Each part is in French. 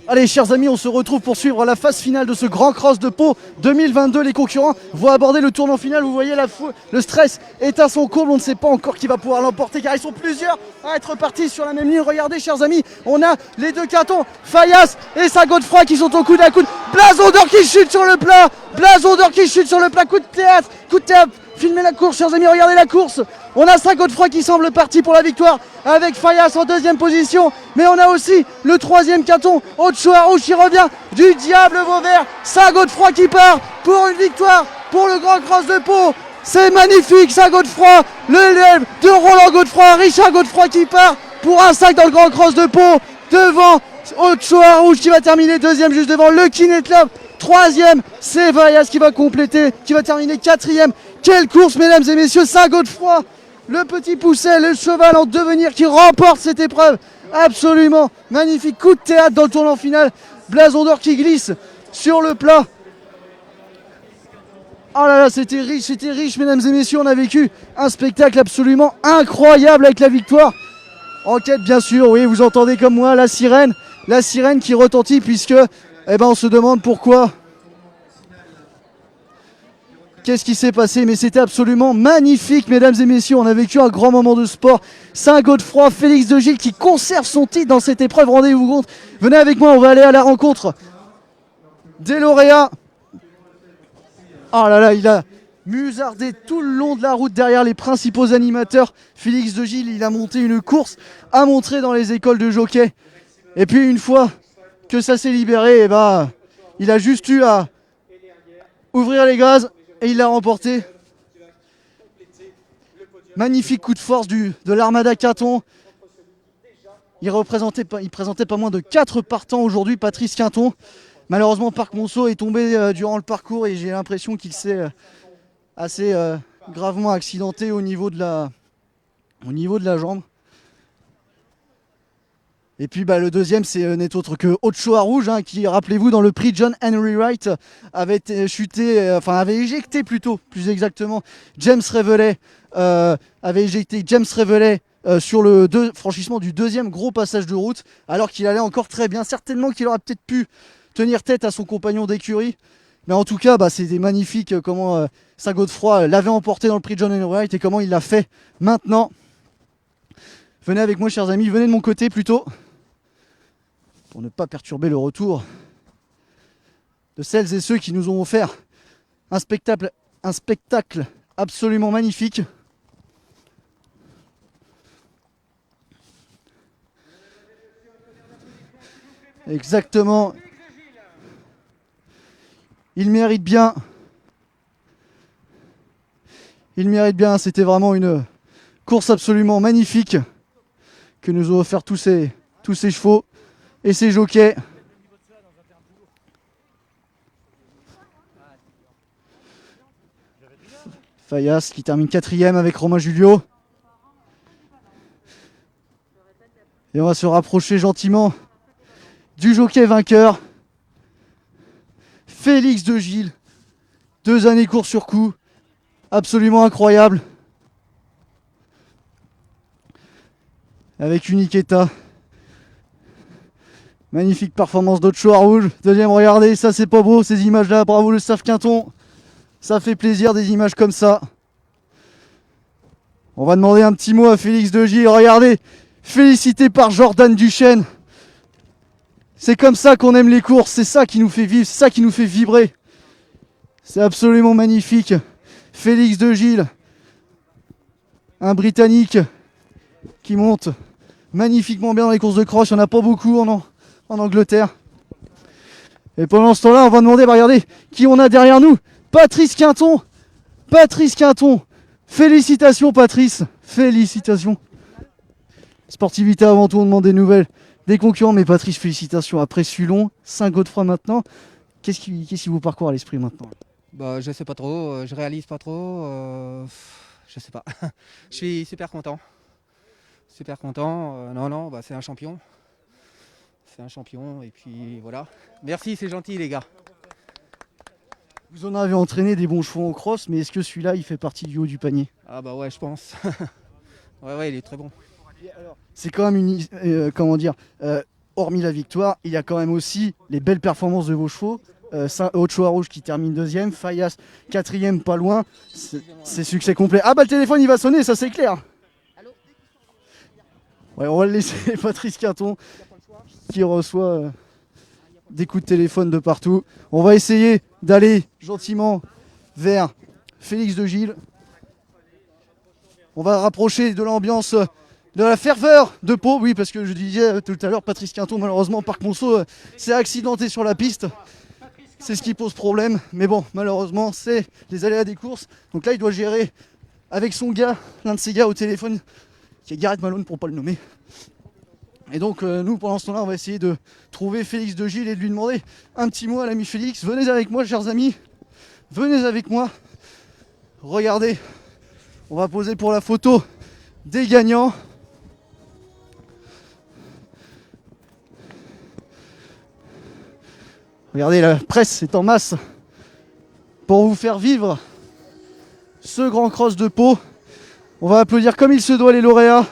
Allez, chers amis, on se retrouve pour suivre la phase finale de ce Grand Cross de Pau 2022. Les concurrents vont aborder le tournant final. Vous voyez, le stress est à son comble. On ne sait pas encore qui va pouvoir l'emporter car ils sont plusieurs à être partis sur la même ligne. Regardez, chers amis, on a les deux cantons, Fayas et sa Godefroy qui sont au coude à coude. Blason d'or qui chute sur le plat. Blason d'or qui chute sur le plat. Coup de théâtre, coup de théâtre. Filmez la course, chers amis, regardez la course. On a sa Godefroy qui semble parti pour la victoire avec Fayas en deuxième position. Mais on a aussi le troisième canton, Ochoa Rouge qui revient du Diable Vauvert. Sa Godefroy qui part pour une victoire pour le Grand Cross de Pau. C'est magnifique, sa Godefroy, l'élève de Roland Godefroy, Richard Godefroy qui part pour un sac dans le Grand Cross de Pau. Devant Ochoa Rouge qui va terminer deuxième juste devant le Kinetlab. Troisième, c'est Fayas qui va compléter, qui va terminer quatrième. Quelle course, mesdames et messieurs, Saint Godefroy, le petit pousset, le cheval en devenir qui remporte cette épreuve. Absolument magnifique coup de théâtre dans le tournant final. Blason d'or qui glisse sur le plat. Oh là là, c'était riche, mesdames et messieurs. On a vécu un spectacle absolument incroyable avec la victoire. En quête, bien sûr, oui, vous entendez comme moi la sirène qui retentit puisque, on se demande pourquoi. Qu'est-ce qui s'est passé? Mais c'était absolument magnifique, mesdames et messieurs. On a vécu un grand moment de sport. Saint Godefroy, Félix de Gilles qui conserve son titre dans cette épreuve. Rendez-vous compte. Venez avec moi, on va aller à la rencontre des lauréats. Oh là là, il a musardé tout le long de la route derrière les principaux animateurs. Félix de Gilles, il a monté une course à montrer dans les écoles de jockey. Et puis une fois que ça s'est libéré, il a juste eu à ouvrir les gaz. Et il l'a remporté. Magnifique coup de force de l'Armada Quinton. Il présentait pas moins de 4 partants aujourd'hui, Patrice Quinton. Malheureusement, Parc Monceau est tombé durant le parcours et j'ai l'impression qu'il s'est assez gravement accidenté au niveau de la jambe. Et puis le deuxième, c'est n'est autre que Ochoa Rouge, qui, rappelez-vous, dans le prix John Henry Wright, avait éjecté plutôt, plus exactement, James Revelet, sur le franchissement du deuxième gros passage de route, alors qu'il allait encore très bien. Certainement qu'il aurait peut-être pu tenir tête à son compagnon d'écurie. Mais en tout cas, c'était magnifique comment Saint Godefroy l'avait emporté dans le prix John Henry Wright et comment il l'a fait maintenant. Venez avec moi, chers amis, venez de mon côté plutôt. Pour ne pas perturber le retour de celles et ceux qui nous ont offert un spectacle absolument magnifique. Exactement. Il mérite bien. C'était vraiment une course absolument magnifique que nous ont offert tous ces chevaux et ces jockeys. Fayas qui termine quatrième avec Romain Julio. Et on va se rapprocher gentiment du jockey vainqueur, Félix de Gilles. 2 années course sur coup, absolument incroyable. Avec une Iketa. Magnifique performance d'Ochoa Rouge. Deuxième, regardez, ça c'est pas beau ces images-là. Bravo le staff Quinton. Ça fait plaisir des images comme ça. On va demander un petit mot à Félix de Gilles. Regardez, félicité par Jordan Duchesne. C'est comme ça qu'on aime les courses. C'est ça qui nous fait vivre, c'est ça qui nous fait vibrer. C'est absolument magnifique. Félix de Gilles, un Britannique qui monte magnifiquement bien dans les courses de cross. Il n'y en a pas beaucoup en Angleterre. Et pendant ce temps-là, on va demander, regardez, qui on a derrière nous. Patrice Quinton. Félicitations Patrice. Félicitations. Sportivité avant tout, on demande des nouvelles des concurrents. Mais Patrice, félicitations. Après Sulon, Saint Godefroy maintenant. Qu'est-ce qui vous parcourt à l'esprit maintenant? Je sais pas trop, je réalise pas trop. Je sais pas. Je suis super content. Non, c'est un champion. Et puis voilà. Merci, c'est gentil les gars. Vous en avez entraîné des bons chevaux en cross, mais est-ce que celui-là, il fait partie du haut du panier? Ah ouais, je pense. Ouais, il est très bon. C'est quand même hormis la victoire, il y a quand même aussi les belles performances de vos chevaux. Ochoa Rouge qui termine deuxième, Fayas quatrième, pas loin. C'est succès complet. Ah bah le téléphone il va sonner, ça c'est clair. Ouais, on va le laisser Patrice Quinton qui reçoit des coups de téléphone de partout. On va essayer d'aller gentiment vers Félix de Gilles. On va rapprocher de l'ambiance, de la ferveur de Pau. Oui, parce que je disais tout à l'heure, Patrice Quinton, malheureusement, Parc Monceau s'est accidenté sur la piste. C'est ce qui pose problème. Mais bon, malheureusement, c'est les aléas des courses. Donc là, il doit gérer avec son gars, l'un de ses gars au téléphone, qui est Gareth Malone pour ne pas le nommer. Et donc nous pendant ce temps-là on va essayer de trouver Félix de Gilles et de lui demander un petit mot à l'ami Félix. Venez avec moi chers amis, venez avec moi. Regardez, on va poser pour la photo des gagnants. Regardez, la presse est en masse pour vous faire vivre ce grand cross de Pau. On va applaudir comme il se doit les lauréats.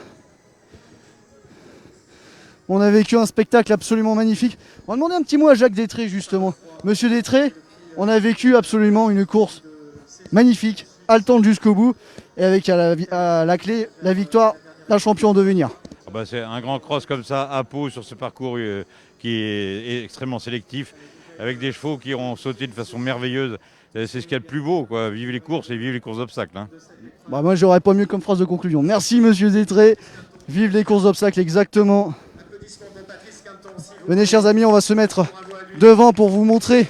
On a vécu un spectacle absolument magnifique. On va demander un petit mot à Jacques Détré justement. Monsieur Détré, on a vécu absolument une course magnifique, haletante jusqu'au bout, et avec à la clé la victoire d'un champion en devenir. Ah bah c'est un grand cross comme ça à Pau sur ce parcours qui est extrêmement sélectif, avec des chevaux qui ont sauté de façon merveilleuse. C'est ce qu'il y a de plus beau, quoi. Vive les courses et vive les courses d'obstacles. Hein. Bah moi j'aurais pas mieux comme phrase de conclusion. Merci monsieur Détré. Vive les courses d'obstacles, exactement. Venez chers amis, on va se mettre devant pour vous montrer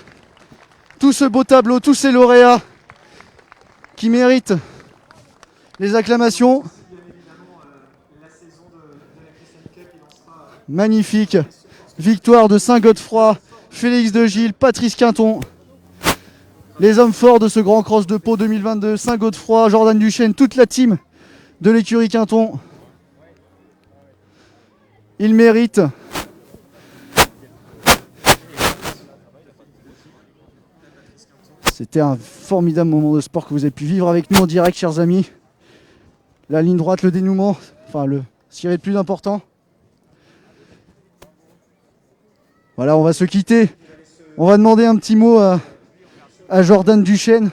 tout ce beau tableau, tous ces lauréats qui méritent les acclamations. Magnifique victoire de Saint-Godefroy, Félix de Gilles, Patrice Quinton. Les hommes forts de ce grand cross de Pau 2022, Saint-Godefroy, Jordan Duchesne, toute la team de l'écurie Quinton. Ils méritent. C'était un formidable moment de sport que vous avez pu vivre avec nous en direct, chers amis. La ligne droite, le dénouement, enfin ce qu'il y avait de plus important. Voilà, on va se quitter. On va demander un petit mot à Jordan Duchesne.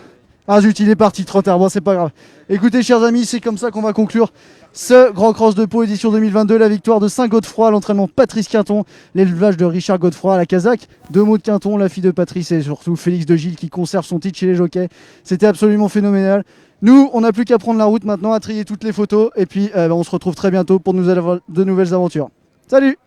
Ah zut, il est parti trop tard, bon c'est pas grave. Écoutez chers amis, c'est comme ça qu'on va conclure ce Grand Cross de Pau édition 2022. La victoire de Saint-Godefroy, l'entraînement Patrice Quinton, l'élevage de Richard Godefroy à la Kazakh. 2 mots de Quinton, la fille de Patrice et surtout Félix de Gilles qui conserve son titre chez les jockeys. C'était absolument phénoménal. Nous, on n'a plus qu'à prendre la route maintenant, à trier toutes les photos. Et puis on se retrouve très bientôt pour de nouvelles aventures. Salut!